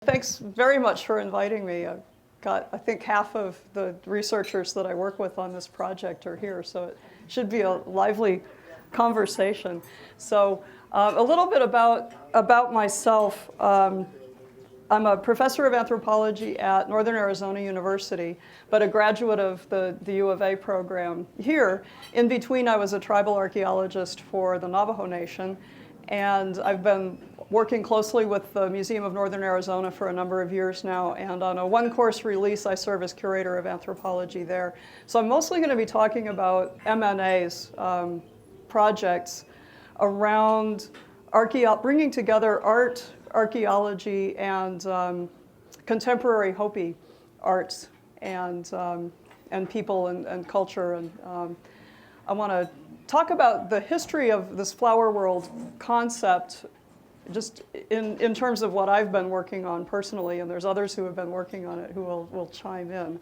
thanks very much for inviting me. I've got, I think, half of the researchers that I work with on this project are here, so it should be a lively conversation. So a little bit about myself. I'm a professor of anthropology at Northern Arizona University, but a graduate of the U of A program here. In between, I was a tribal archaeologist for the Navajo Nation, and I've been working closely with the Museum of Northern Arizona for a number of years now, and on a one-course release, I serve as curator of anthropology there. So I'm mostly going to be talking about MNA's projects around bringing together art, archaeology, and contemporary Hopi arts, and people and culture. And I want to talk about the history of this flower world concept, just in terms of what I've been working on personally, and there's others who have been working on it who will chime in.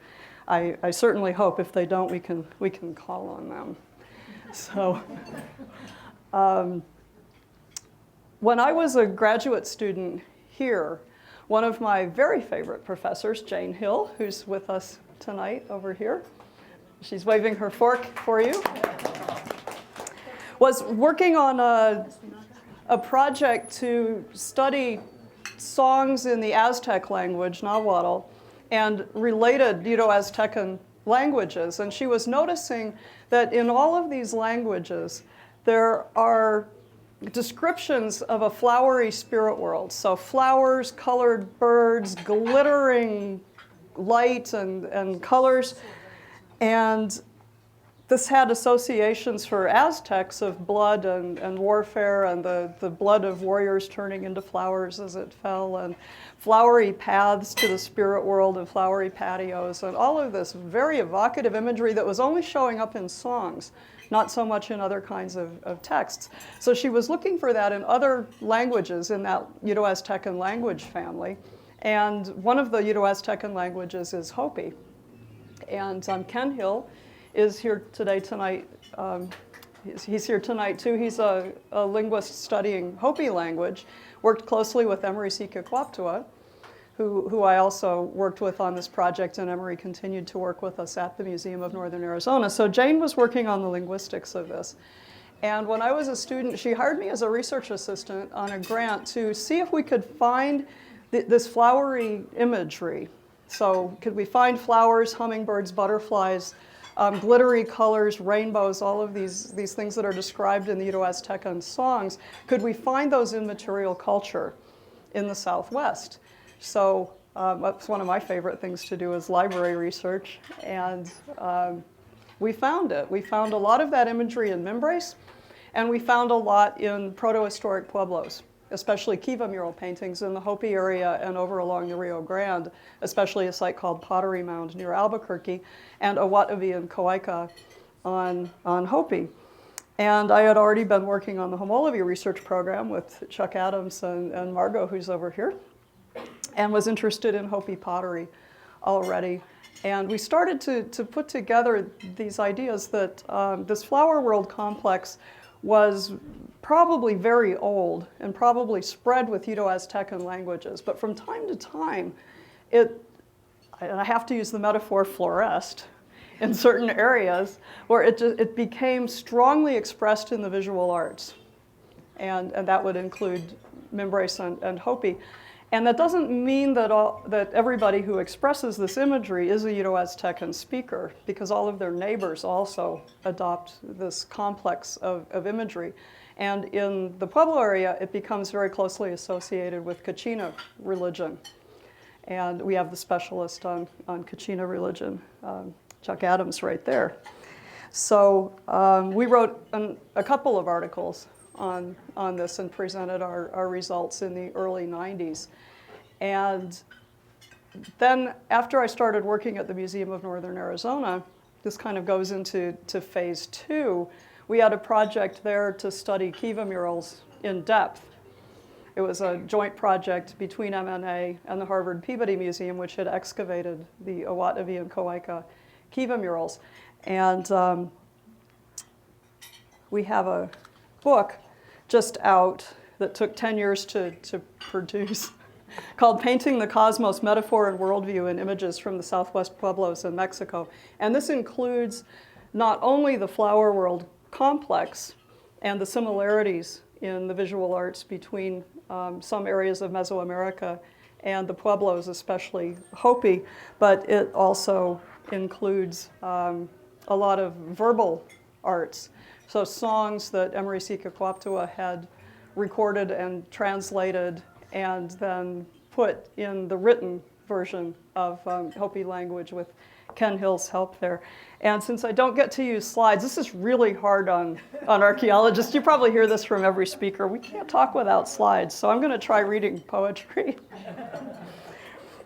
I certainly hope. If they don't, we can call on them. So. When I was a graduate student here, one of my very favorite professors, Jane Hill, who's with us tonight over here, she's waving her fork for you, was working on a project to study songs in the Aztec language, Nahuatl, and related Uto-Aztecan languages. And she was noticing that in all of these languages, there are descriptions of a flowery spirit world. So flowers, colored birds, glittering light and colors. And this had associations for Aztecs of blood and warfare, and the blood of warriors turning into flowers as it fell, and flowery paths to the spirit world and flowery patios, and all of this very evocative imagery that was only showing up in songs, not so much in other kinds of texts. So she was looking for that in other languages in that Uto-Aztecan language family. And one of the Uto-Aztecan languages is Hopi. And Ken Hill is here tonight. He's here tonight too. He's a linguist studying Hopi language, worked closely with Emery Sika-Kwaptua, who I also worked with on this project, and Emery continued to work with us at the Museum of Northern Arizona. So Jane was working on the linguistics of this. And when I was a student, she hired me as a research assistant on a grant to see if we could find this flowery imagery. So could we find flowers, hummingbirds, butterflies, glittery colors, rainbows, all of these things that are described in the Uto-Aztecan songs, could we find those in material culture in the Southwest? So that's one of my favorite things to do is library research, and we found it. We found a lot of that imagery in Mimbres, and we found a lot in proto-historic pueblos, especially Kiva mural paintings in the Hopi area and over along the Rio Grande, especially a site called Pottery Mound near Albuquerque, and Awatavy and Coaika on Hopi. And I had already been working on the Homology research program with Chuck Adams and Margot, who's over here, and was interested in Hopi pottery already. And we started to put together these ideas that this flower world complex was probably very old and probably spread with Uto-Aztecan languages. But from time to time, and I have to use the metaphor, fluoresced in certain areas where it became strongly expressed in the visual arts. And that would include Mimbres and Hopi. And that doesn't mean that everybody who expresses this imagery is a Uto-Aztecan speaker, because all of their neighbors also adopt this complex of imagery. And in the Pueblo area, it becomes very closely associated with Kachina religion. And we have the specialist on Kachina religion, Chuck Adams, right there. So we wrote a couple of articles on this and presented our results in the early 90s. And then after I started working at the Museum of Northern Arizona, this kind of goes into phase 2. We had a project there to study Kiva murals in depth. It was a joint project between MNA and the Harvard Peabody Museum, which had excavated the Awatavy and Coaika Kiva murals. And we have a book just out that took 10 years to produce. called Painting the Cosmos, Metaphor and Worldview in Images from the Southwest Pueblos in Mexico. And this includes not only the flower world complex and the similarities in the visual arts between some areas of Mesoamerica and the Pueblos, especially Hopi, but it also includes a lot of verbal arts. So songs that Emery-Sika-Kwaptua had recorded and translated and then put in the written version of Hopi language with Ken Hill's help there. And since I don't get to use slides, this is really hard on archaeologists. You probably hear this from every speaker. We can't talk without slides, so I'm going to try reading poetry.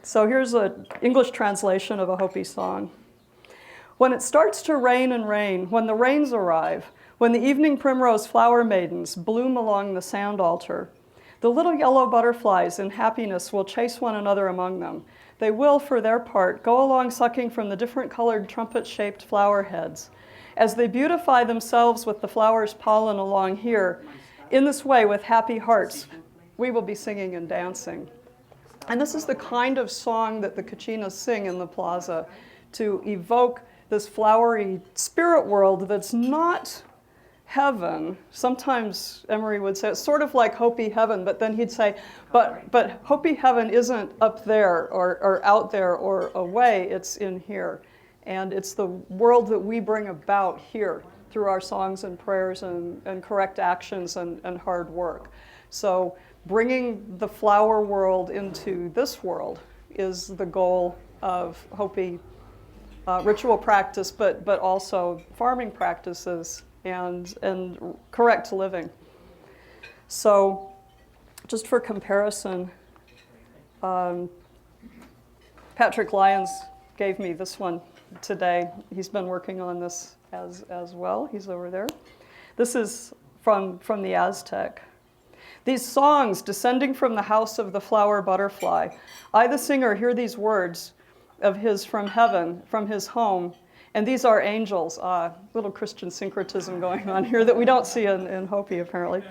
So here's an English translation of a Hopi song. When it starts to rain and rain, when the rains arrive, when the evening primrose flower maidens bloom along the sand altar, the little yellow butterflies in happiness will chase one another among them. They will, for their part, go along sucking from the different colored trumpet-shaped flower heads. As they beautify themselves with the flower's pollen along here, in this way, with happy hearts, we will be singing and dancing. And this is the kind of song that the Kachinas sing in the plaza to evoke this flowery spirit world that's not heaven. Sometimes Emery would say it's sort of like Hopi heaven, but then he'd say, but Hopi heaven isn't up there or out there or away, it's in here. And it's the world that we bring about here through our songs and prayers and correct actions and hard work. So bringing the flower world into this world is the goal of Hopi ritual practice, but also farming practices and correct living. So just for comparison, Patrick Lyons gave me this one today. He's been working on this as well. He's over there. This is from the Aztec. These songs descending from the house of the flower butterfly. I, the singer, hear these words of his from heaven, from his home. And these are angels, little Christian syncretism going on here that we don't see in Hopi apparently,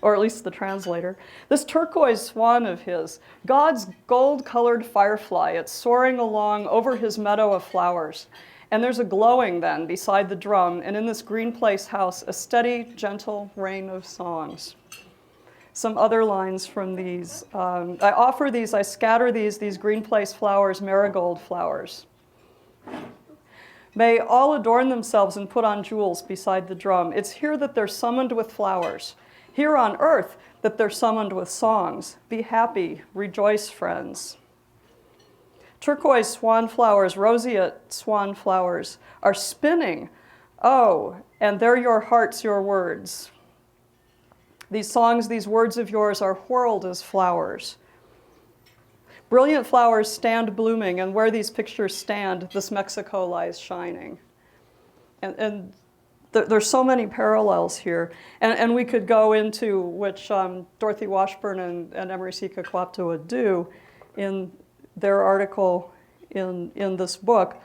or at least the translator. This turquoise swan of his, God's gold-colored firefly, it's soaring along over his meadow of flowers. And there's a glowing then beside the drum, and in this green place house, a steady, gentle rain of songs. Some other lines from these. I offer these, I scatter these green place flowers, marigold flowers. May all adorn themselves and put on jewels beside the drum. It's here that they're summoned with flowers. Here on earth that they're summoned with songs. Be happy, rejoice, friends. Turquoise swan flowers, roseate swan flowers are spinning. Oh, and they're your hearts, your words. These songs, these words of yours are whirled as flowers. Brilliant flowers stand blooming, and where these pictures stand, this Mexico lies shining. And there's so many parallels here. And we could go into, which Dorothy Washburn and Emery-Sika-Kwaptua do in their article in this book,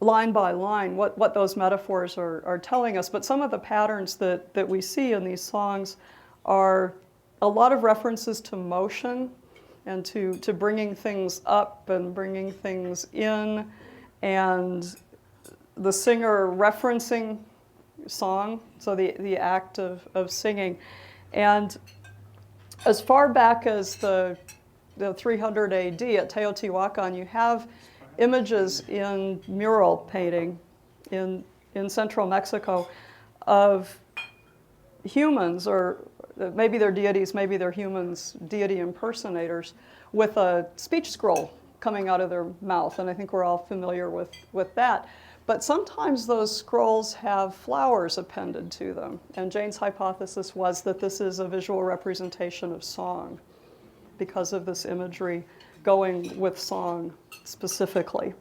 line by line, what those metaphors are telling us. But some of the patterns that we see in these songs are a lot of references to motion and to bringing things up and bringing things in, and the singer referencing song, so the act of singing. And as far back as the 300 AD at Teotihuacan, you have images in mural painting in central Mexico of humans, or maybe they're deities, maybe they're humans, deity impersonators, with a speech scroll coming out of their mouth. And I think we're all familiar with that. But sometimes those scrolls have flowers appended to them. And Jane's hypothesis was that this is a visual representation of song because of this imagery going with song specifically.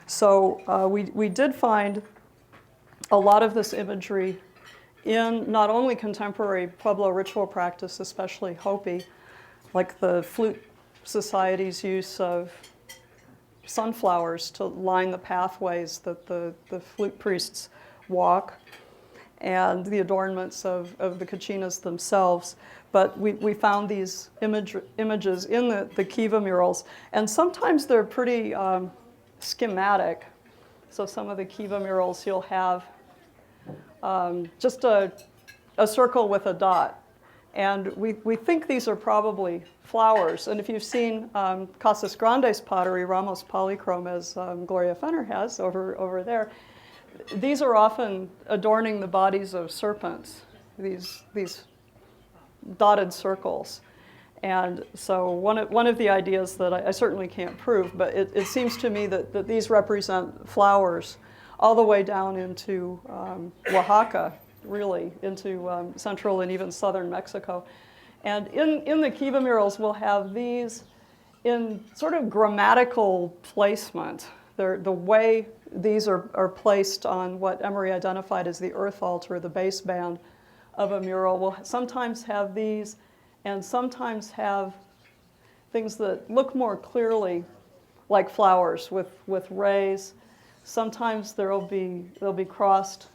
So we did find a lot of this imagery in not only contemporary Pueblo ritual practice, especially Hopi, like the flute society's use of sunflowers to line the pathways that the flute priests walk, and the adornments of the Kachinas themselves. But we found these images in the Kiva murals, and sometimes they're pretty schematic. So some of the Kiva murals, you'll have just a circle with a dot. And we think these are probably flowers. And if you've seen Casas Grandes pottery, Ramos Polychrome, as Gloria Fenner has over there, these are often adorning the bodies of serpents, these dotted circles. And so one of the ideas that I certainly can't prove, but it seems to me that these represent flowers all the way down into Oaxaca, really, into central and even southern Mexico. And in the Kiva murals, we'll have these in sort of grammatical placement. The way these are placed on what Emery identified as the earth altar, the baseband of a mural. We'll sometimes have these and sometimes have things that look more clearly like flowers with rays. Sometimes they'll be crossed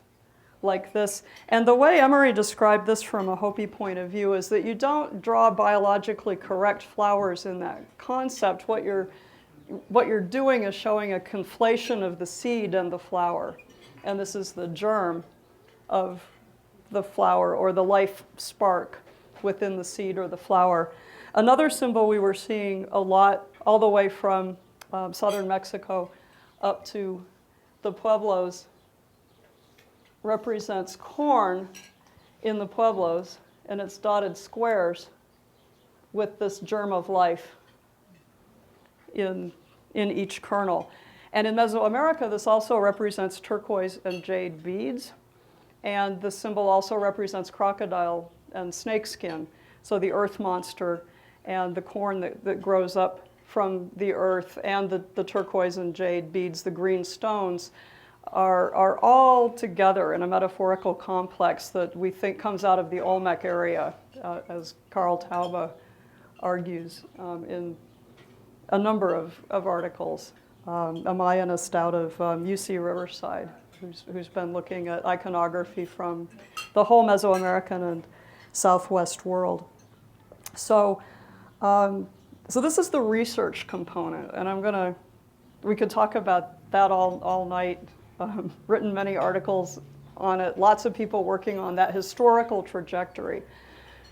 like this. And the way Emery described this from a Hopi point of view is that you don't draw biologically correct flowers in that concept. What you're doing is showing a conflation of the seed and the flower. And this is the germ of the flower, or the life spark within the seed or the flower. Another symbol we were seeing a lot all the way from southern Mexico up to the Pueblos represents corn in the Pueblos, and it's dotted squares with this germ of life in each kernel. And in Mesoamerica, this also represents turquoise and jade beads. And the symbol also represents crocodile and snakeskin. So the earth monster and the corn that grows up from the earth and the turquoise and jade beads, the green stones, are all together in a metaphorical complex that we think comes out of the Olmec area, as Carl Taube argues in a number of articles. Amaya Stout of UC Riverside, who's been looking at iconography from the whole Mesoamerican and Southwest world. So this is the research component, and we could talk about that all night. Written many articles on it, lots of people working on that historical trajectory.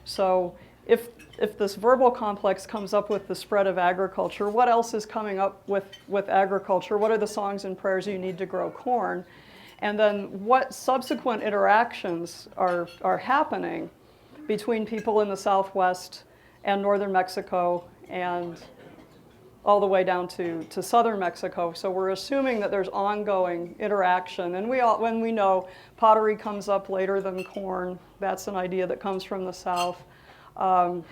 So if this verbal complex comes up with the spread of agriculture, what else is coming up with agriculture? What are the songs and prayers you need to grow corn? And then what subsequent interactions are happening between people in the Southwest and northern Mexico and all the way down to southern Mexico. So we're assuming that there's ongoing interaction. And when we know pottery comes up later than corn, that's an idea that comes from the South.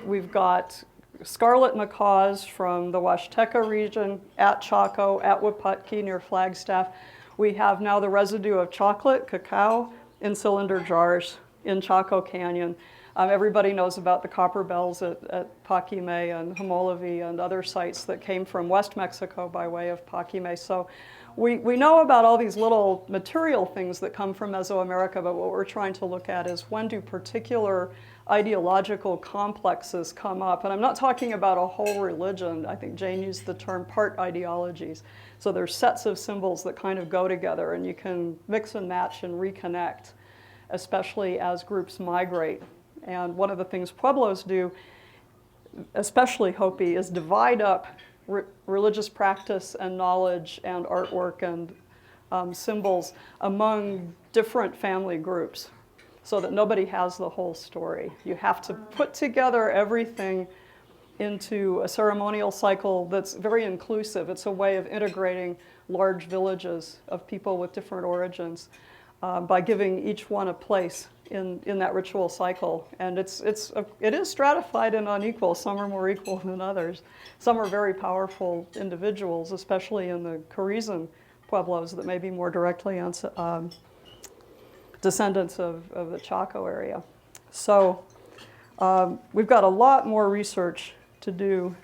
We've got scarlet macaws from the Huasteca region at Chaco, at Waputki near Flagstaff. We have now the residue of chocolate, cacao, in cylinder jars in Chaco Canyon. Everybody knows about the copper bells at Paquime and Homolovi and other sites that came from West Mexico by way of Paquime. So we know about all these little material things that come from Mesoamerica, but what we're trying to look at is when do particular ideological complexes come up. And I'm not talking about a whole religion. I think Jane used the term part ideologies. So there's sets of symbols that kind of go together, and you can mix and match and reconnect, especially as groups migrate. And one of the things Pueblos do, especially Hopi, is divide up religious practice and knowledge and artwork and symbols among different family groups so that nobody has the whole story. You have to put together everything into a ceremonial cycle that's very inclusive. It's a way of integrating large villages of people with different origins by giving each one a place in that ritual cycle. And it is stratified and unequal. Some are more equal than others. Some are very powerful individuals, especially in the Carrizan Pueblos that may be more directly descendants of the Chaco area. So we've got a lot more research to do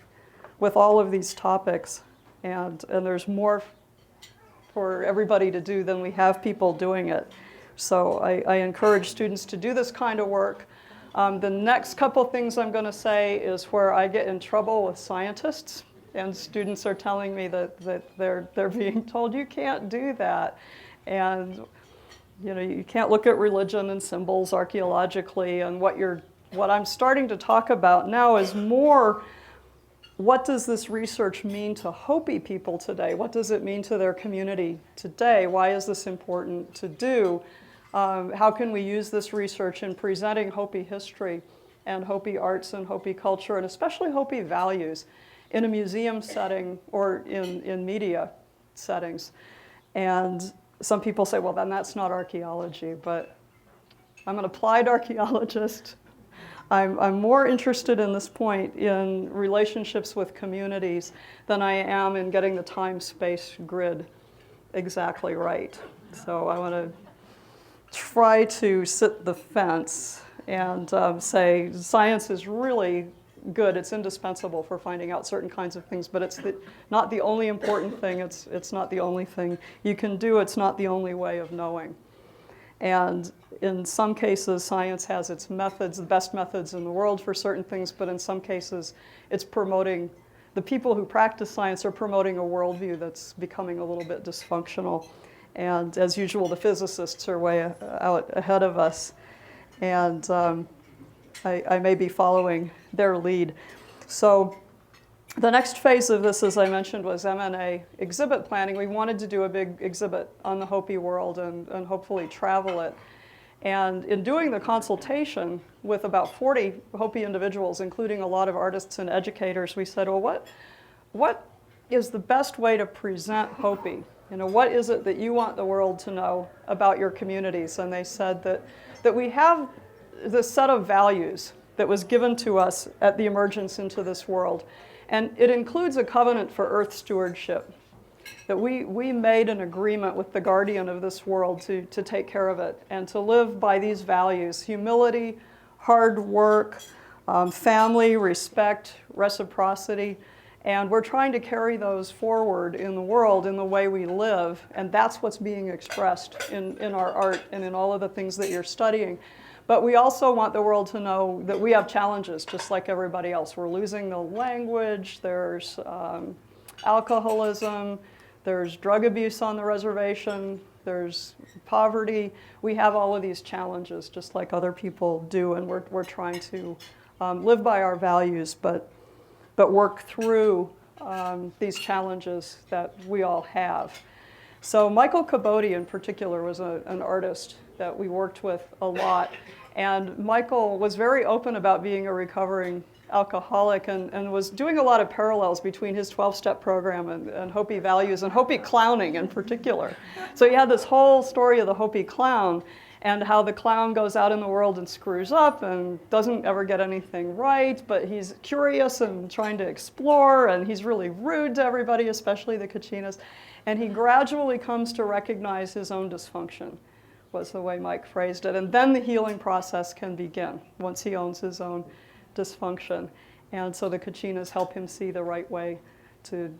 with all of these topics, and there's more for everybody to do than we have people doing it. So I encourage students to do this kind of work. The next couple things I'm going to say is where I get in trouble with scientists, and students are telling me that they're being told you can't do that, and you can't look at religion and symbols archaeologically. And what I'm starting to talk about now is more, what does this research mean to Hopi people today? What does it mean to their community today? Why is this important to do? How can we use this research in presenting Hopi history and Hopi arts and Hopi culture, and especially Hopi values, in a museum setting or in media settings? And some people say, well, then that's not archaeology, but I'm an applied archaeologist. I'm more interested in this point in relationships with communities than I am in getting the time-space grid exactly right. So I want to try to sit the fence and say science is really good. It's indispensable for finding out certain kinds of things, but it's not the only important thing. It's not the only thing you can do. It's not the only way of knowing. And in some cases, science has its methods, the best methods in the world for certain things, but in some cases, it's promoting, the people who practice science are promoting a worldview that's becoming a little bit dysfunctional. And as usual, the physicists are way out ahead of us. And I may be following their lead. So the next phase of this, as I mentioned, was M&A exhibit planning. We wanted to do a big exhibit on the Hopi world and hopefully travel it. And in doing the consultation with about 40 Hopi individuals, including a lot of artists and educators, we said, well, what is the best way to present Hopi? What is it that you want the world to know about your communities? And they said that we have this set of values that was given to us at the emergence into this world. And it includes a covenant for earth stewardship, that we made an agreement with the guardian of this world to take care of it and to live by these values: humility, hard work, family, respect, reciprocity. And we're trying to carry those forward in the world in the way we live, and that's what's being expressed in our art and in all of the things that you're studying. But we also want the world to know that we have challenges just like everybody else. We're losing the language, there's alcoholism, there's drug abuse on the reservation, there's poverty. We have all of these challenges just like other people do, and we're trying to live by our values, but work through these challenges that we all have. So Michael Caboti in particular was an artist that we worked with a lot. And Michael was very open about being a recovering alcoholic and was doing a lot of parallels between his 12-step program and Hopi values and Hopi clowning in particular. So he had this whole story of the Hopi clown and how the clown goes out in the world and screws up and doesn't ever get anything right, but he's curious and trying to explore, and he's really rude to everybody, especially the Kachinas. And he gradually comes to recognize his own dysfunction, was the way Mike phrased it. And then the healing process can begin once he owns his own dysfunction. And so the Kachinas help him see the right way to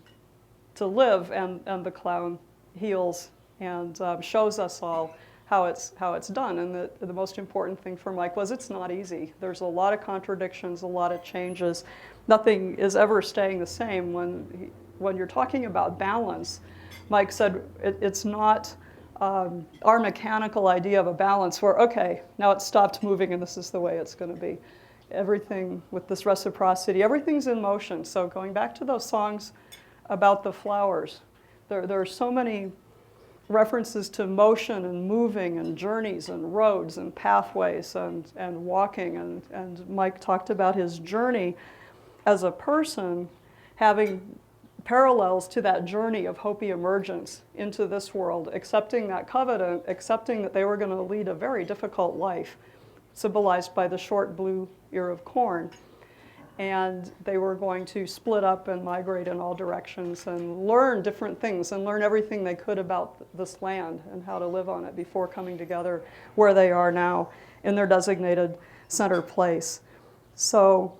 live, and the clown heals and shows us all how it's done. And the most important thing for Mike was it's not easy. There's a lot of contradictions, a lot of changes. Nothing is ever staying the same. When you're talking about balance, Mike said it's not our mechanical idea of a balance where, okay, now it's stopped moving and this is the way it's going to be. Everything with this reciprocity, everything's in motion. So going back to those songs about the flowers, there are so many references to motion and moving and journeys and roads and pathways and walking. And Mike talked about his journey as a person having parallels to that journey of Hopi emergence into this world, accepting that covenant, accepting that they were going to lead a very difficult life, symbolized by the short blue ear of corn. And they were going to split up and migrate in all directions and learn different things and learn everything they could about this land and how to live on it before coming together where they are now in their designated center place. So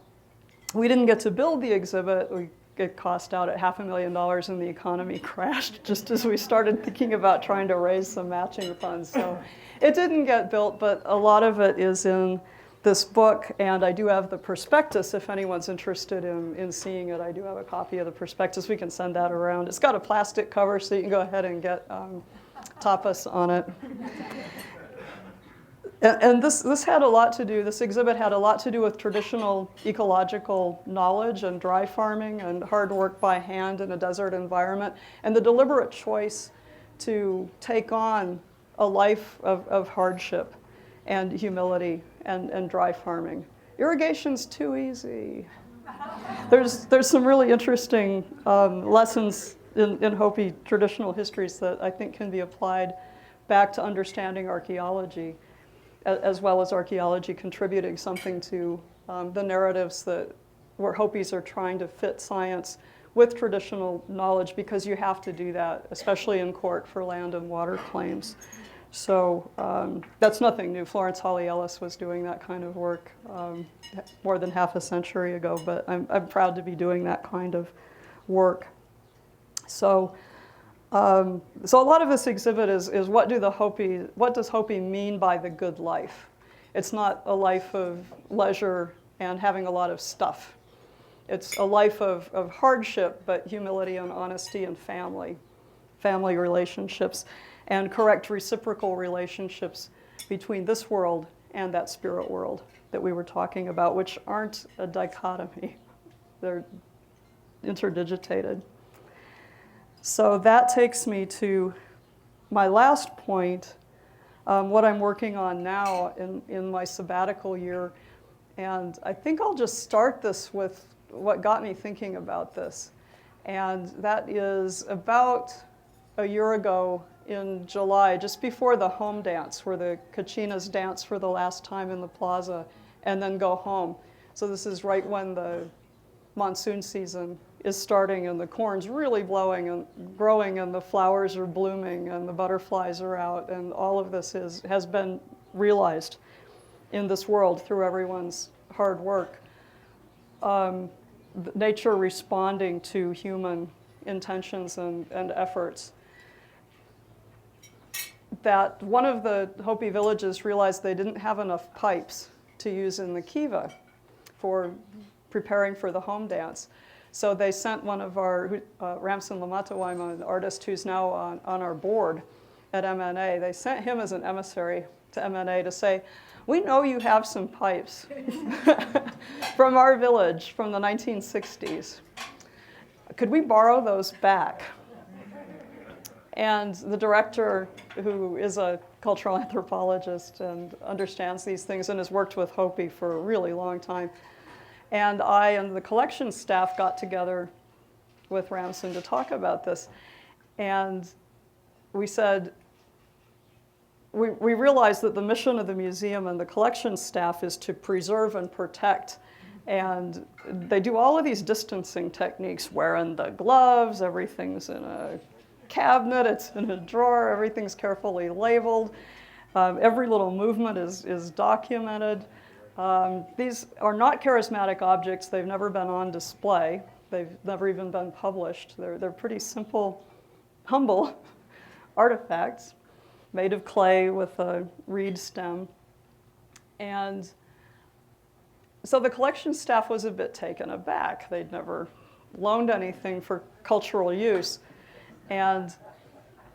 we didn't get to build the exhibit. We it cost out at $500,000 and the economy crashed just as we started thinking about trying to raise some matching funds. So it didn't get built, but a lot of it is in this book, and I do have the prospectus if anyone's interested in seeing it. I do have a copy of the prospectus. We can send that around. It's got a plastic cover, so you can go ahead and get tapas on it. And this had a lot to do, this exhibit had a lot to do with traditional ecological knowledge and dry farming and hard work by hand in a desert environment, and the deliberate choice to take on a life of hardship and humility and dry farming. Irrigation's too easy. There's some really interesting lessons in Hopi traditional histories that I think can be applied back to understanding archaeology, as well as archaeology contributing something to the narratives where Hopis are trying to fit science with traditional knowledge, because you have to do that, especially in court for land and water claims. So that's nothing new. Florence Hawley Ellis was doing that kind of work more than half a century ago, but I'm proud to be doing that kind of work. So so a lot of this exhibit is what does Hopi mean by the good life? It's not a life of leisure and having a lot of stuff. It's a life of hardship, but humility and honesty and family relationships, and correct reciprocal relationships between this world and that spirit world that we were talking about, which aren't a dichotomy. They're interdigitated. So that takes me to my last point, what I'm working on now in my sabbatical year. And I think I'll just start this with what got me thinking about this. And that is about a year ago in July, just before the home dance, where the Kachinas dance for the last time in the plaza and then go home. So this is right when the monsoon season is starting and the corn's really blowing and growing and the flowers are blooming and the butterflies are out, and all of this has been realized in this world through everyone's hard work. Nature responding to human intentions and efforts. That one of the Hopi villages realized they didn't have enough pipes to use in the kiva for preparing for the home dance. So they sent one of our, Ramson Lamatawaima, an artist who's now on our board at MNA, they sent him as an emissary to MNA to say, we know you have some pipes from our village from the 1960s. Could we borrow those back? And the director, who is a cultural anthropologist and understands these things and has worked with Hopi for a really long time, and I and the collection staff got together with Ramson to talk about this. And we said, we realized that the mission of the museum and the collection staff is to preserve and protect. And they do all of these distancing techniques, wearing the gloves, everything's in a cabinet, it's in a drawer, everything's carefully labeled. Every little movement is documented. These are not charismatic objects. They've never been on display. They've never even been published. They're pretty simple, humble artifacts made of clay with a reed stem. And so the collection staff was a bit taken aback. They'd never loaned anything for cultural use. And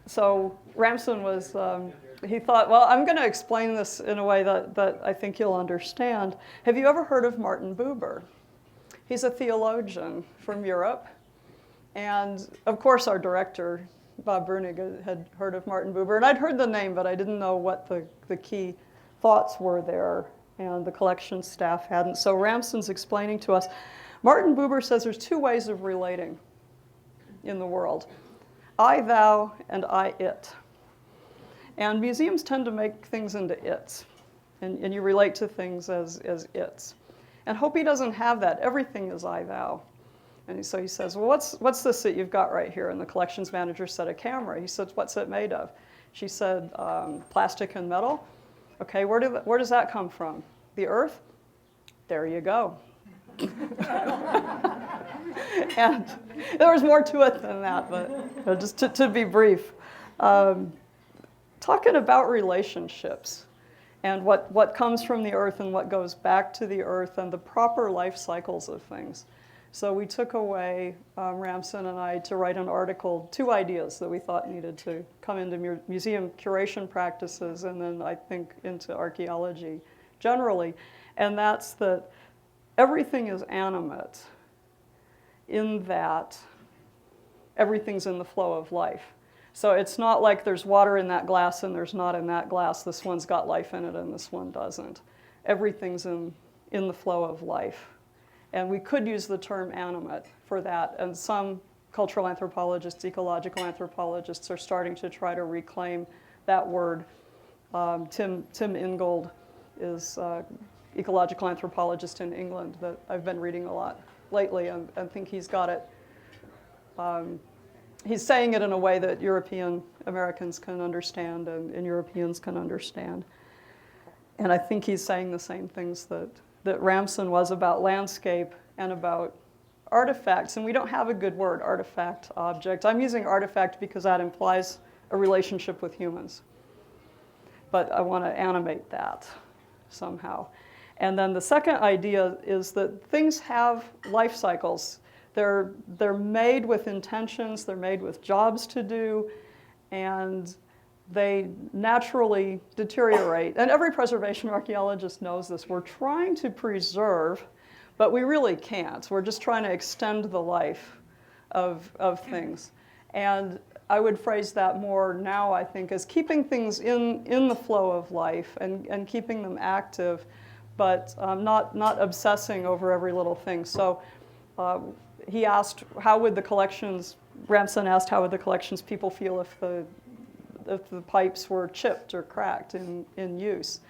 so Ramson was, he thought, well, I'm going to explain this in a way that I think you'll understand. Have you ever heard of Martin Buber? He's a theologian from Europe. And of course, our director, Bob Brunig, had heard of Martin Buber. And I'd heard the name, but I didn't know what the key thoughts were there. And the collection staff hadn't. So Ramson's explaining to us, Martin Buber says there's two ways of relating in the world. I, thou, and I, it. And museums tend to make things into its. And you relate to things as its. And Hopi doesn't have that. Everything is I, thou. And so he says, well, what's this that you've got right here? And the collections manager said, a camera. He said, what's it made of? She said, plastic and metal. Okay, where does that come from? The earth? There you go. And there was more to it than that, but just to be brief. Talking about relationships and what comes from the earth and what goes back to the earth and the proper life cycles of things. So we took away, Ramsin and I, to write an article, 2 ideas that we thought needed to come into museum curation practices and then I think into archaeology generally. And that's that everything is animate in that everything's in the flow of life. So it's not like there's water in that glass and there's not in that glass. This one's got life in it and this one doesn't. Everything's in the flow of life. And we could use the term animate for that. And some cultural anthropologists, ecological anthropologists are starting to try to reclaim that word. Tim Ingold is ecological anthropologist in England that I've been reading a lot lately and think he's got it. He's saying it in a way that European Americans can understand and Europeans can understand. And I think he's saying the same things that Ramsin was about landscape and about artifacts. And we don't have a good word, artifact, object. I'm using artifact because that implies a relationship with humans. But I want to animate that somehow. And then the second idea is that things have life cycles. They're made with intentions, they're made with jobs to do, and they naturally deteriorate. And every preservation archaeologist knows this. We're trying to preserve, but we really can't. We're just trying to extend the life of things. And I would phrase that more now, I think, as keeping things in the flow of life and keeping them active, but not obsessing over every little thing. So he asked, how would the collections, Ramsin asked, how would the collections people feel if the pipes were chipped or cracked in use?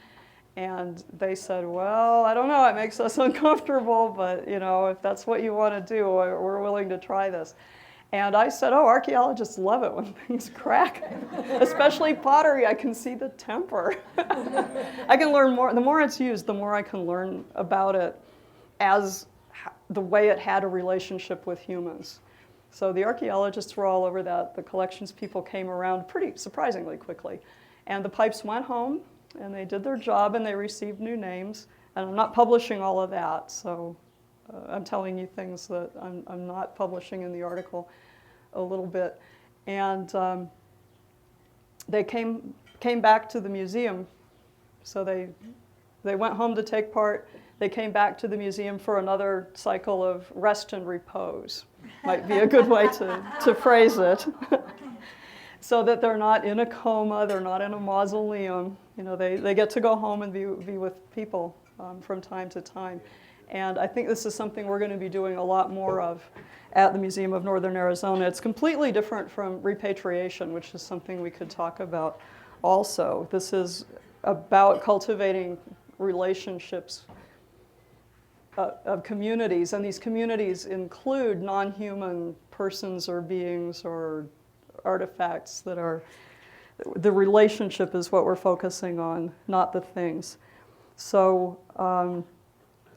And they said, well, I don't know, it makes us uncomfortable, but if that's what you want to do, we're willing to try this. And I said, oh, archaeologists love it when things crack, especially pottery. I can see the temper. I can learn more. The more it's used, the more I can learn about it as the way it had a relationship with humans. So the archaeologists were all over that. The collections people came around pretty surprisingly quickly. And the pipes went home, and they did their job, and they received new names. And I'm not publishing all of that, so I'm telling you things that I'm not publishing in the article a little bit. And they came back to the museum. So they went home to take part. They came back to the museum for another cycle of rest and repose. Might be a good way to phrase it. So that they're not in a coma, they're not in a mausoleum. They get to go home and be with people from time to time. And I think this is something we're going to be doing a lot more of at the Museum of Northern Arizona. It's completely different from repatriation, which is something we could talk about also. This is about cultivating relationships of communities, and these communities include non-human persons or beings or artifacts that are, the relationship is what we're focusing on, not the things. So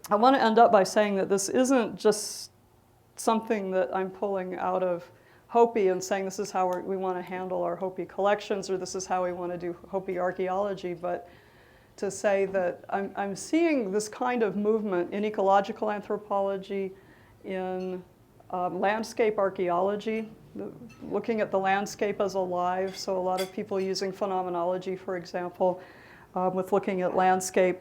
I want to end up by saying that this isn't just something that I'm pulling out of Hopi and saying this is how we want to handle our Hopi collections or this is how we want to do Hopi archaeology, but to say that I'm seeing this kind of movement in ecological anthropology, in landscape archaeology, looking at the landscape as alive. So a lot of people using phenomenology, for example, with looking at landscape.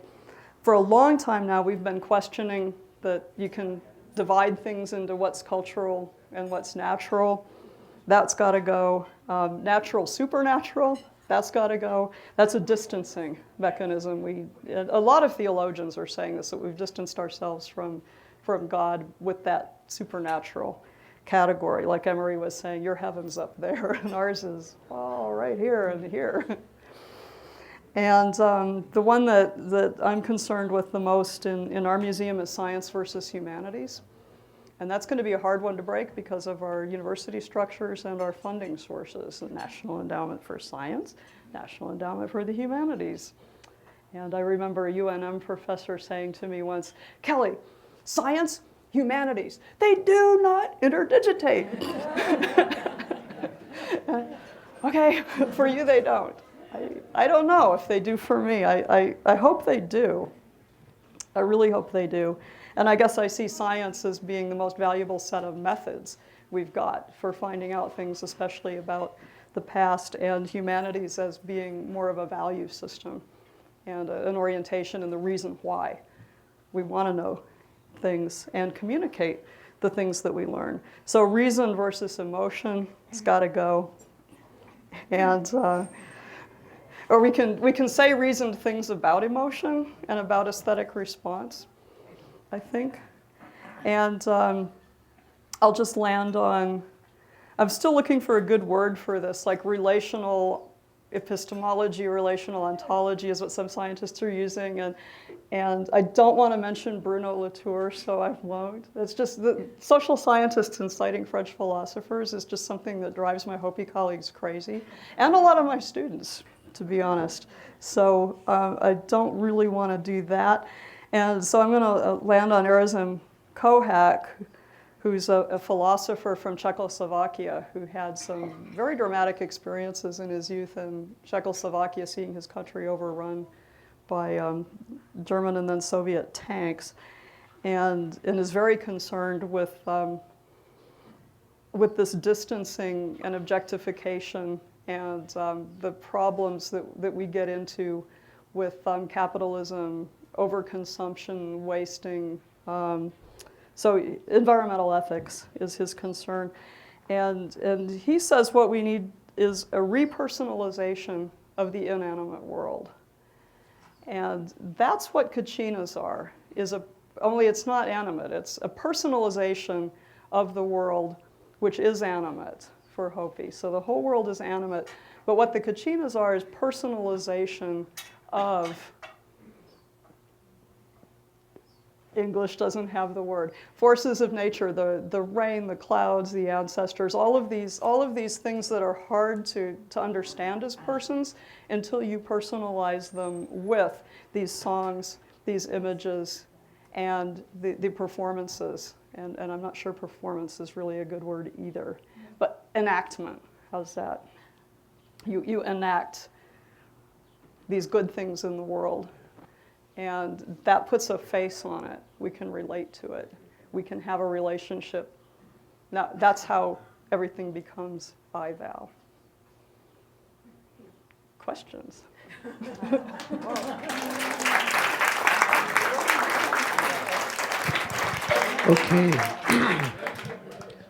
For a long time now, we've been questioning that you can divide things into what's cultural and what's natural. That's got to go. Natural, supernatural, that's got to go. That's a distancing mechanism. A lot of theologians are saying this, that we've distanced ourselves from God with that supernatural category. Like Emery was saying, your heaven's up there, and ours is, well, right here and here. And the one that I'm concerned with the most in our museum is science versus humanities. And that's going to be a hard one to break because of our university structures and our funding sources, the National Endowment for Science, National Endowment for the Humanities. And I remember a UNM professor saying to me once, Kelly, Science, humanities, they do not interdigitate. Okay, for you they don't. I don't know if they do for me. I hope they do. I really hope they do. And I guess I see science as being the most valuable set of methods we've got for finding out things, especially about the past, and humanities as being more of a value system and an orientation and the reason why we want to know things and communicate the things that we learn. So reason versus emotion, it's got to go. And or we can say reasoned things about emotion and about aesthetic response, I think. And I'll just land on, I'm still looking for a good word for this, like relational epistemology, relational ontology is what some scientists are using. And I don't want to mention Bruno Latour, so I won't. It's just the social scientists inciting French philosophers is just something that drives my Hopi colleagues crazy, and a lot of my students, to be honest. So I don't really want to do that. And so I'm going to land on Erazim Kohak, who's a philosopher from Czechoslovakia who had some very dramatic experiences in his youth in Czechoslovakia, seeing his country overrun by German and then Soviet tanks, and is very concerned with this distancing and objectification and the problems that we get into with capitalism, overconsumption, wasting. So environmental ethics is his concern. And he says what we need is a repersonalization of the inanimate world. And that's what kachinas are, only it's not animate. It's a personalization of the world, which is animate for Hopi. So the whole world is animate. But what the kachinas are is personalization of, English doesn't have the word, forces of nature, the rain, the clouds, the ancestors, all of these things that are hard to understand as persons until you personalize them with these songs, these images, and the performances. And I'm not sure performance is really a good word either. But enactment, how's that? You enact these good things in the world. And that puts a face on it. We can relate to it. We can have a relationship. Now, that's how everything becomes I, thou. Questions? Okay.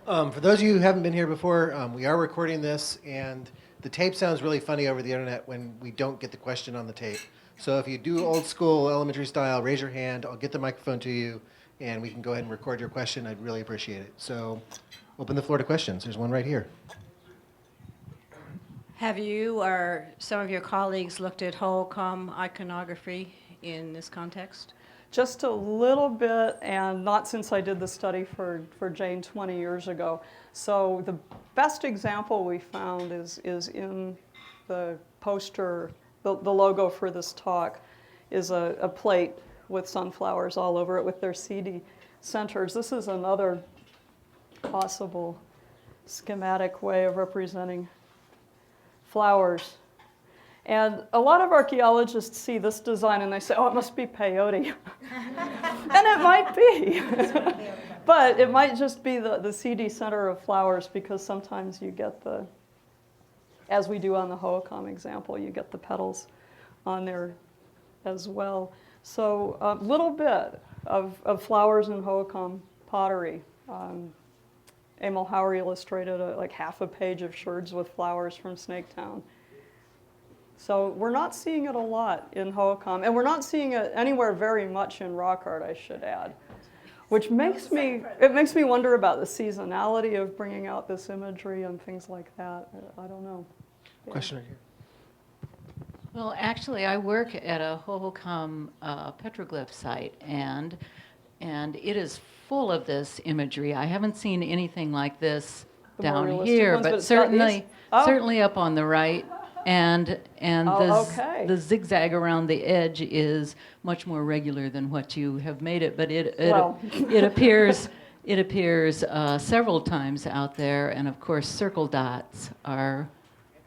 For those of you who haven't been here before, we are recording this, and the tape sounds really funny over the internet when we don't get the question on the tape. So if you do old school elementary style, raise your hand, I'll get the microphone to you, and we can go ahead and record your question. I'd really appreciate it. So open the floor to questions. There's one right here. Have you or some of your colleagues looked at Hohokam iconography in this context? Just a little bit, and not since I did the study for Jane 20 years ago. So the best example we found is in the poster. The logo for this talk is a plate with sunflowers all over it with their seedy centers. This is another possible schematic way of representing flowers. And a lot of archaeologists see this design and they say, oh, it must be peyote. And it might be. But it might just be the seedy center of flowers, because sometimes you get as we do on the Hohokam example, you get the petals on there as well. So a little bit of flowers in Hohokam pottery. Emil Hauer illustrated like half a page of sherds with flowers from Snaketown. So we're not seeing it a lot in Hohokam, and we're not seeing it anywhere very much in rock art, I should add. Which makes me wonder about the seasonality of bringing out this imagery and things like that. I don't know. Yeah. Question right here. Well, actually, I work at a Hohokam petroglyph site, and it is full of this imagery. I haven't seen anything like this The more down realistic here, ones, but it's got these? certainly up on the right. And Oh, okay. the zigzag around the edge is much more regular than what you have made it, but Well. it appears several times out there, and of course circle dots are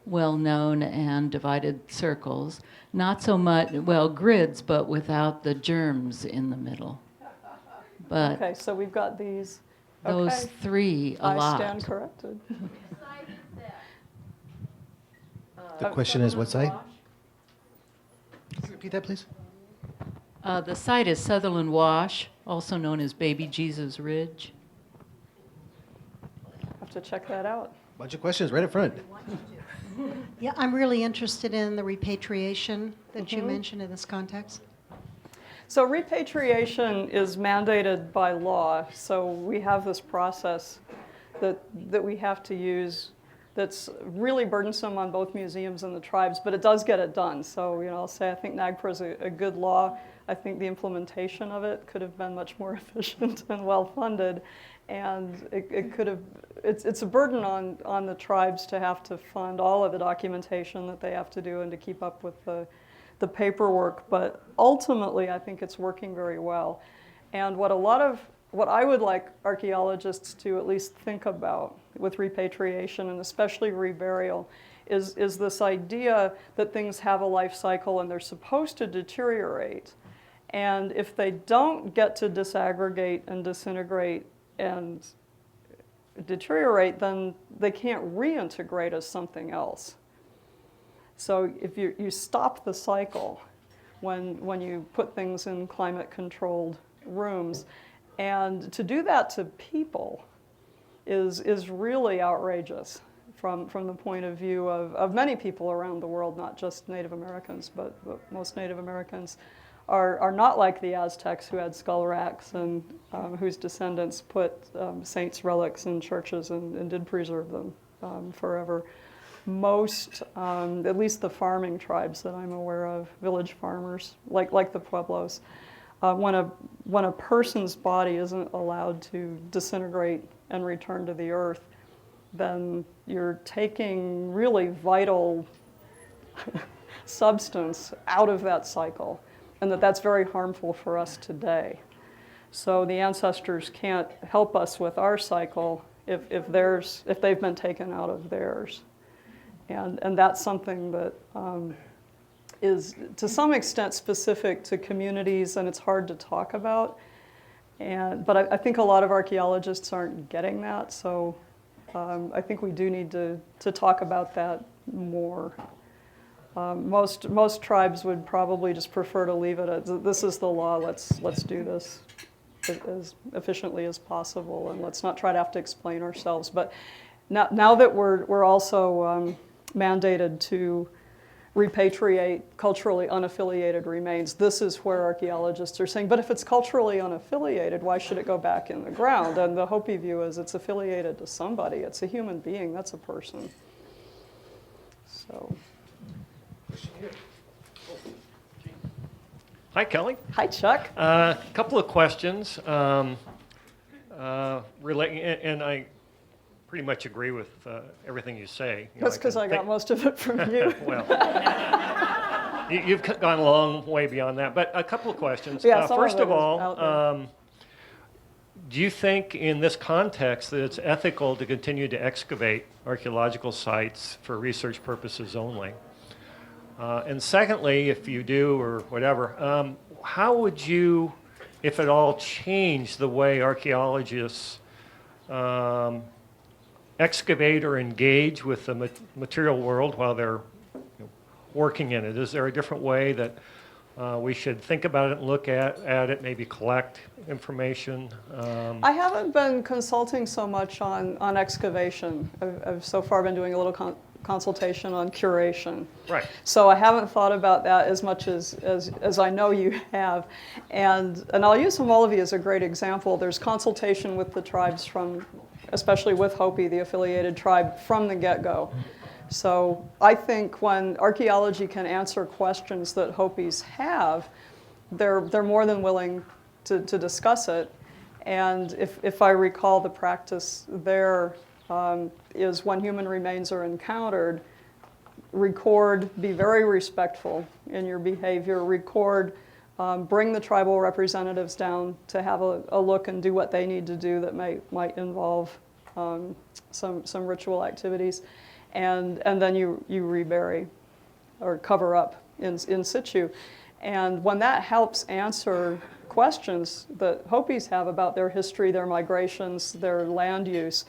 well known, and divided circles. Not so much, well, grids, but without the germs in the middle. But Okay, so we've got these. those Okay. three a I lot. stand corrected. The question is, what site? Can you repeat that, please? The site is Sutherland Wash, also known as Baby Jesus Ridge. Have to check that out. Bunch of questions right up front. Yeah, I'm really interested in the repatriation that you mentioned in this context. So repatriation is mandated by law. So we have this process that we have to use that's really burdensome on both museums and the tribes, but it does get it done. So, I'll say I think NAGPRA is a good law. I think the implementation of it could have been much more efficient and well-funded. And it could have, it's a burden on the tribes to have to fund all of the documentation that they have to do and to keep up with the paperwork. But ultimately, I think it's working very well. And what I would like archaeologists to at least think about with repatriation, and especially reburial, is this idea that things have a life cycle and they're supposed to deteriorate. And if they don't get to disaggregate and disintegrate and deteriorate, then they can't reintegrate as something else. So if you stop the cycle when you put things in climate-controlled rooms, and to do that to people is really outrageous from the point of view of many people around the world, not just Native Americans, but most Native Americans are not like the Aztecs who had skull racks and whose descendants put saints' relics in churches and did preserve them forever. Most, at least the farming tribes that I'm aware of, village farmers, like the Pueblos, when a person's body isn't allowed to disintegrate and return to the earth, then you're taking really vital substance out of that cycle, and that's very harmful for us today. So the ancestors can't help us with our cycle if they've been taken out of theirs. And that's something that is to some extent specific to communities, and it's hard to talk about. But I think a lot of archaeologists aren't getting that, so I think we do need to talk about that more. Most tribes would probably just prefer to leave it at, this is the law, let's do this as efficiently as possible, and let's not try to have to explain ourselves. But now that we're also mandated to repatriate culturally unaffiliated remains, this is where archaeologists are saying, but if it's culturally unaffiliated, why should it go back in the ground? And the Hopi view is it's affiliated to somebody. It's a human being. That's a person. So. Hi, Kelly. Hi, Chuck. A couple of questions relating, and I pretty much agree with everything you say. That's because I got most of it from you. Well, you've gone a long way beyond that, but a couple of questions. Yeah, some first of of it is all, out there. do you think in this context that it's ethical to continue to excavate archaeological sites for research purposes only? And secondly, if you do or whatever, how would you, if at all, change the way archaeologists excavate or engage with the material world while they're working in it? Is there a different way that we should think about it and look at it, maybe collect information? I haven't been consulting so much on excavation. I've so far been doing a little consultation on curation. Right. So I haven't thought about that as much as I know you have. And I'll use Homology as a great example. There's consultation with the tribes especially with Hopi, the affiliated tribe, from the get-go. So I think when archaeology can answer questions that Hopis have, they're more than willing to discuss it. And if I recall, the practice there is when human remains are encountered, record, be very respectful in your behavior, record, bring the tribal representatives down to have a look and do what they need to do that might involve some ritual activities, and then you rebury or cover up in situ. And when that helps answer questions that Hopis have about their history, their migrations, their land use,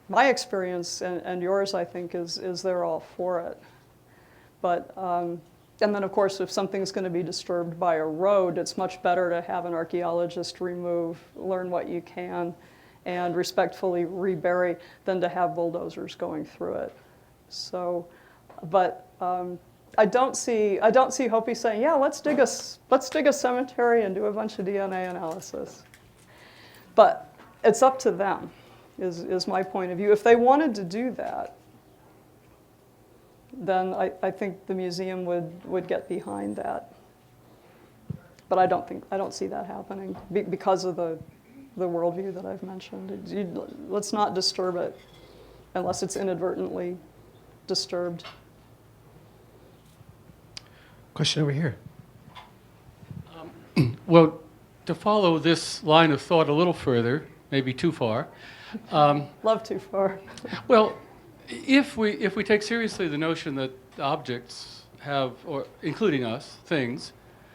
my experience and yours, I think, is they're all for it. But, and then of course, if something's going to be disturbed by a road, it's much better to have an archaeologist learn what you can, and respectfully rebury than to have bulldozers going through it. So, but I don't see Hopi saying, yeah, let's dig a cemetery and do a bunch of DNA analysis. But it's up to them, is my point of view. If they wanted to do that, then I think the museum would get behind that. But I don't see that happening because of the worldview that I've mentioned. Let's not disturb it unless it's inadvertently disturbed. Question over here. Well, to follow this line of thought a little further, maybe too far, Love too far. well, if we take seriously the notion that objects have, or including us, things,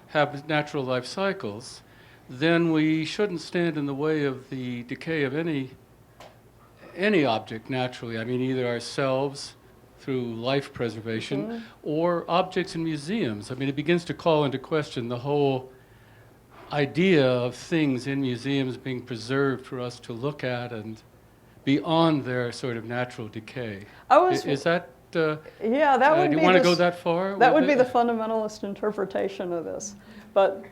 have natural life cycles, then we shouldn't stand in the way of the decay of any object naturally. I mean, either ourselves through life preservation or objects in museums. I mean, it begins to call into question the whole idea of things in museums being preserved for us to look at and beyond their sort of natural decay. Is that, yeah, that would do be you want to go that far? That with would be it? the fundamentalist interpretation of this. But,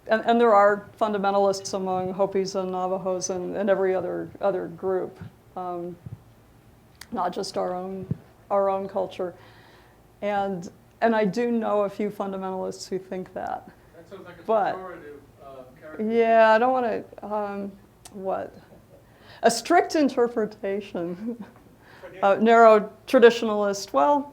and there are fundamentalists among Hopis and Navajos and every other group, not just our own culture. And I do know a few fundamentalists who think that. That sounds like a But- pejorative character. Yeah, I don't want to, a strict interpretation, narrow traditionalist, well,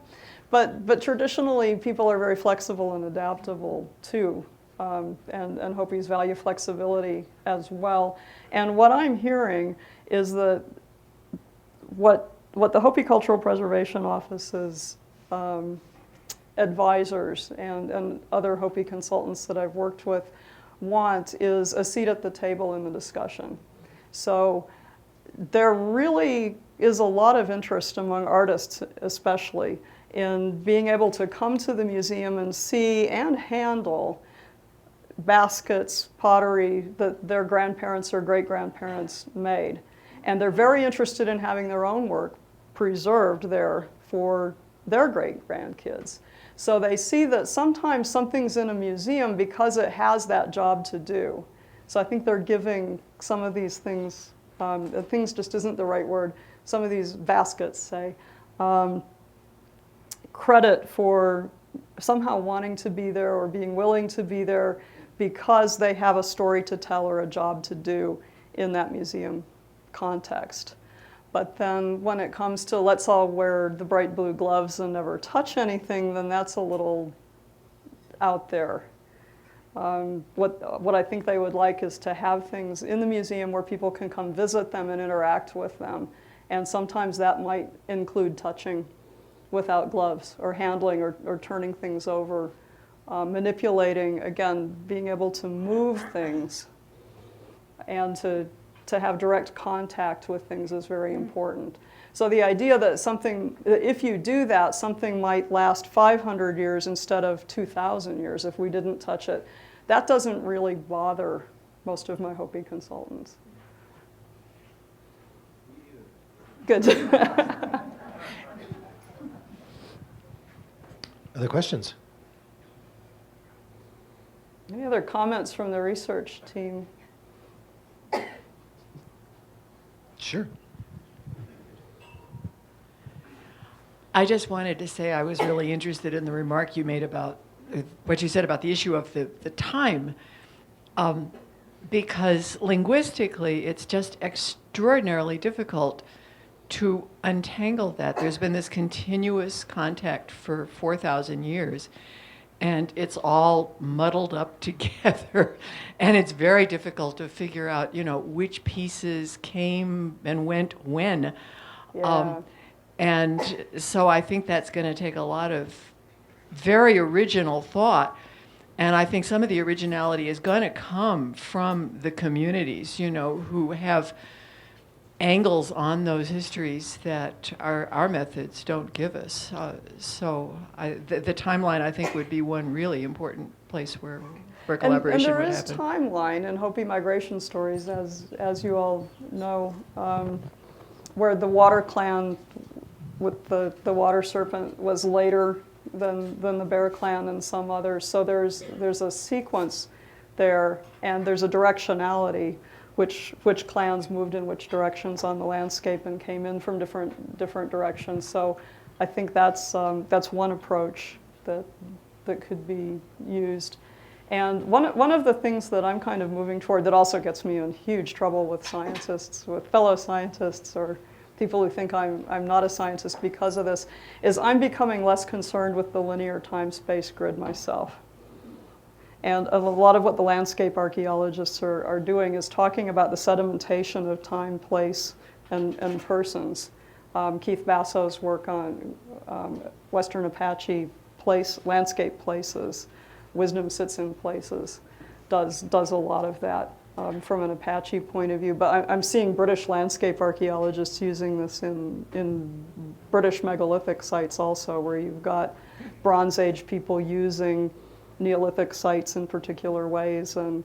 but traditionally people are very flexible and adaptable too, and Hopis value flexibility as well. And what I'm hearing is that what the Hopi Cultural Preservation Office's advisors and other Hopi consultants that I've worked with want is a seat at the table in the discussion. So there really is a lot of interest among artists especially in being able to come to the museum and see and handle baskets, pottery that their grandparents or great-grandparents made. And they're very interested in having their own work preserved there for their great-grandkids. So they see that sometimes something's in a museum because it has that job to do. So I think they're giving some of these things, things just isn't the right word, some of these baskets, say, credit for somehow wanting to be there or being willing to be there because they have a story to tell or a job to do in that museum context. But then when it comes to let's all wear the bright blue gloves and never touch anything, then that's a little out there. What I think they would like is to have things in the museum where people can come visit them and interact with them. And sometimes that might include touching without gloves or handling or turning things over, manipulating, again, being able to move things and to have direct contact with things is very important. So the idea that if you do that, something might last 500 years instead of 2,000 years if we didn't touch it, that doesn't really bother most of my Hopi consultants. Good. Other questions? Any other comments from the research team? Sure. I just wanted to say I was really interested in the remark you made about what you said about the issue of the time, because linguistically it's just extraordinarily difficult to untangle that, there's been this continuous contact for 4,000 years, and it's all muddled up together, and it's very difficult to figure out, which pieces came and went when. Yeah. And so I think that's going to take a lot of very original thought. And I think some of the originality is going to come from the communities, who have angles on those histories that our methods don't give us. So the timeline, I think, would be one really important place where collaboration and would there is happen. timeline in Hopi migration stories, as you all know, where the Water Clan with the water serpent was later than the Bear Clan and some others. So there's a sequence there, and there's a directionality, which clans moved in which directions on the landscape and came in from different directions. So I think that's one approach that could be used. And one of the things that I'm kind of moving toward that also gets me in huge trouble with scientists, with fellow scientists, or people who think I'm not a scientist because of this, is I'm becoming less concerned with the linear time-space grid myself. And a lot of what the landscape archaeologists are doing is talking about the sedimentation of time, place, and persons. Keith Basso's work on Western Apache landscape places, Wisdom Sits in Places, does a lot of that from an Apache point of view. But I'm seeing British landscape archaeologists using this in British megalithic sites also, where you've got Bronze Age people using Neolithic sites in particular ways, and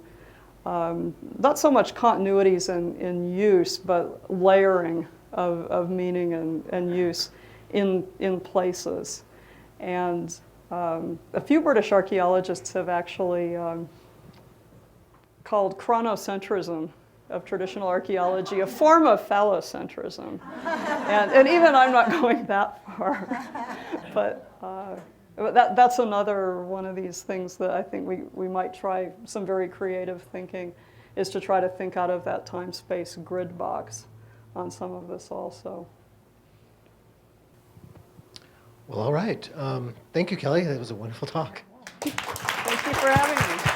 not so much continuities in use, but layering of meaning and use in places. And a few British archaeologists have actually called chronocentrism of traditional archaeology a form of phallocentrism. And even I'm not going that far. But that's another one of these things that I think we might try some very creative thinking, is to try to think out of that time-space grid box on some of this also. Well, all right. Thank you, Kelly. That was a wonderful talk. Thank you for having me.